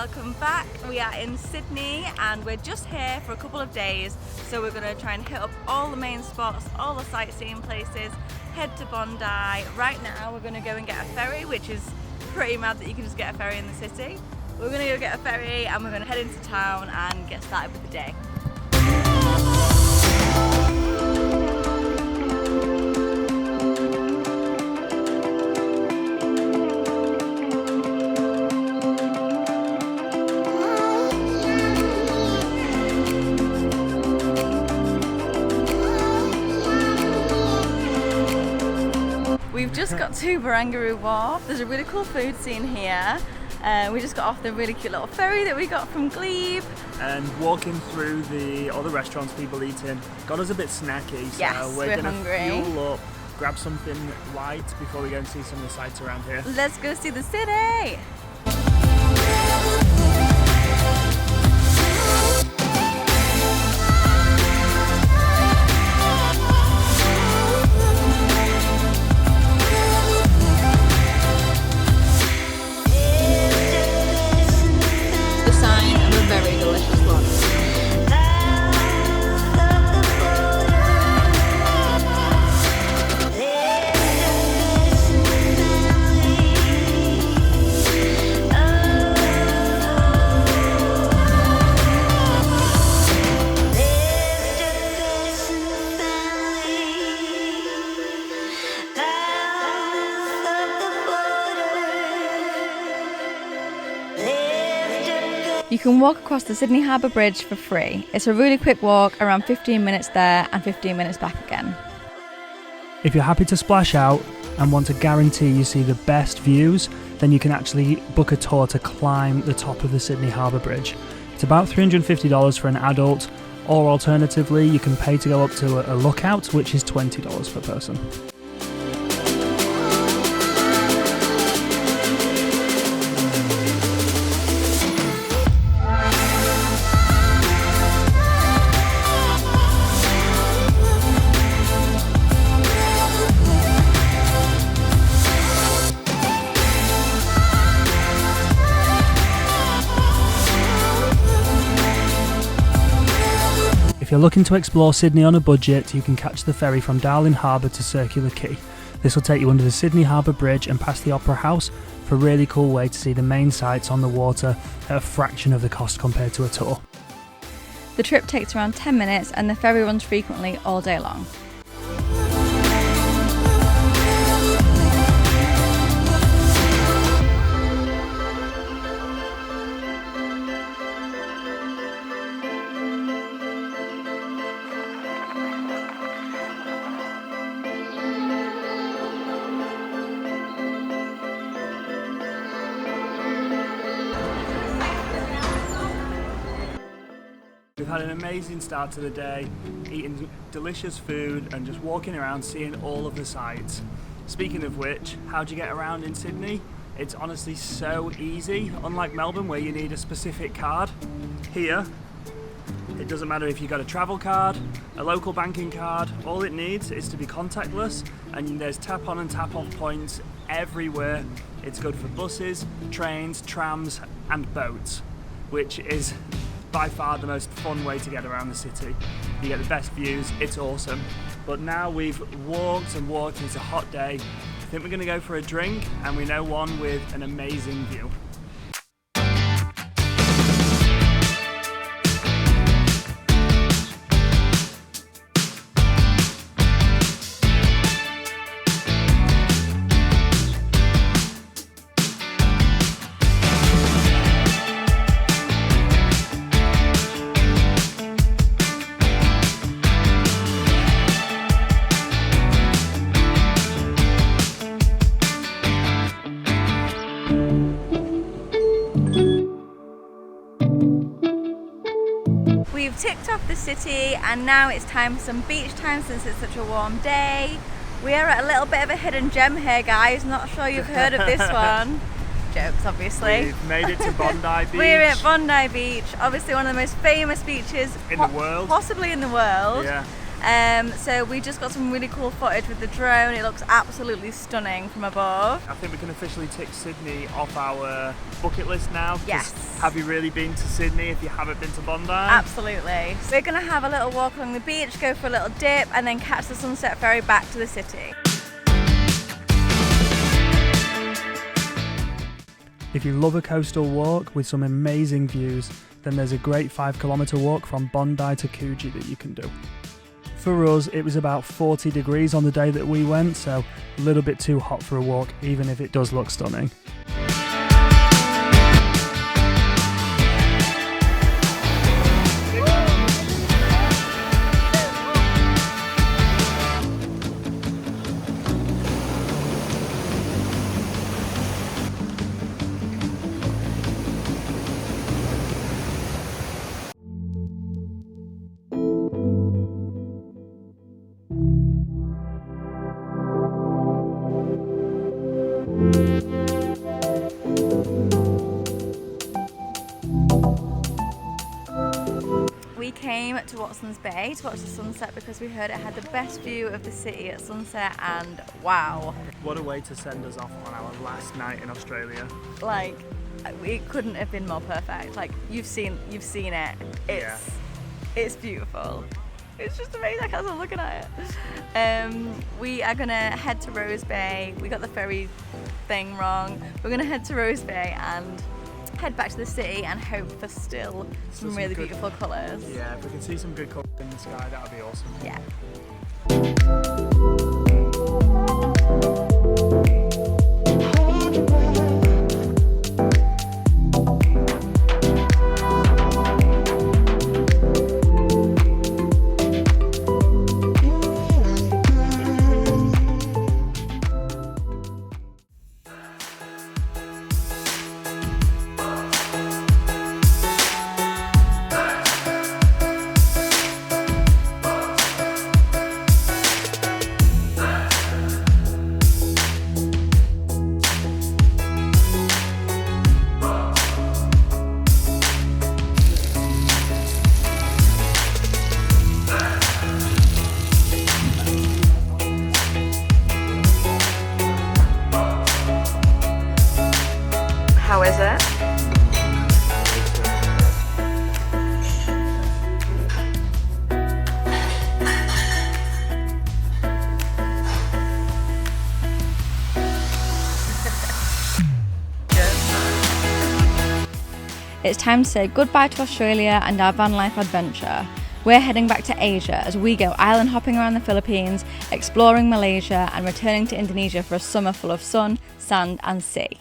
welcome back. We are in Sydney and we're just here for a couple of days, so we're going to try and hit up all the main spots, all the sightseeing places, head to Bondi. Right now we're going to go and get a ferry, which is pretty mad that you can just get a ferry in the city. We're going to go get a ferry and we're going to head into town and get started with the day. We've just got to Barangaroo Wharf. There's a really cool food scene here. We just got off the really cute little ferry that we got from Glebe. And walking through all the restaurants people eat in got us a bit snacky. So yes, we're gonna hungry. Fuel up, grab something light before we go and see some of the sights around here. Let's go see the city. Very delicious one. You can walk across the Sydney Harbour Bridge for free. It's a really quick walk, around 15 minutes there and 15 minutes back again. If you're happy to splash out and want to guarantee you see the best views, then you can actually book a tour to climb the top of the Sydney Harbour Bridge. It's about $350 for an adult, or alternatively you can pay to go up to a lookout, which is $20 per person. If you're looking to explore Sydney on a budget, you can catch the ferry from Darling Harbour to Circular Quay. This will take you under the Sydney Harbour Bridge and past the Opera House for a really cool way to see the main sights on the water at a fraction of the cost compared to a tour. The trip takes around 10 minutes and the ferry runs frequently all day long. We've had an amazing start to the day, eating delicious food and just walking around seeing all of the sights. Speaking of which, how do you get around in Sydney? It's honestly so easy, unlike Melbourne where you need a specific card. Here, it doesn't matter if you've got a travel card, a local banking card, all it needs is to be contactless, and there's tap on and tap off points everywhere. It's good for buses, trains, trams and boats, which is by far the most fun way to get around the city. You get the best views, it's awesome. But now we've walked and walked, it's a hot day. I think we're gonna go for a drink, and we know one with an amazing view. We've ticked off the city and now it's time for some beach time since it's such a warm day. We are at a little bit of a hidden gem here, guys. Not sure you've heard of this one. Jokes, obviously. We've made it to Bondi Beach. We're at Bondi Beach, obviously one of the most famous beaches in the world. Possibly in the world. Yeah. So we just got some really cool footage with the drone. It looks absolutely stunning from above. I think we can officially tick Sydney off our bucket list now. Yes. Have you really been to Sydney if you haven't been to Bondi? Absolutely. We're going to have a little walk along the beach, go for a little dip, and then catch the sunset ferry back to the city. If you love a coastal walk with some amazing views, then there's a great 5-kilometre walk from Bondi to Quay that you can do. For us, it was about 40 degrees on the day that we went, so a little bit too hot for a walk, even if it does look stunning. We came to Watson's Bay to watch the sunset because we heard it had the best view of the city at sunset, and wow. What a way to send us off on our last night in Australia. Like, it couldn't have been more perfect. Like, you've seen it. It's beautiful. It's just amazing. I can't stop looking at it. We are gonna head to Rose Bay. We got the ferry thing wrong. We're gonna head to Rose Bay and head back to the city and hope for still some really beautiful colours. Yeah, if we can see some good colours in the sky, that would be awesome. Yeah. How is it? It's time to say goodbye to Australia and our van life adventure. We're heading back to Asia as we go island hopping around the Philippines, exploring Malaysia and returning to Indonesia for a summer full of sun, sand and sea.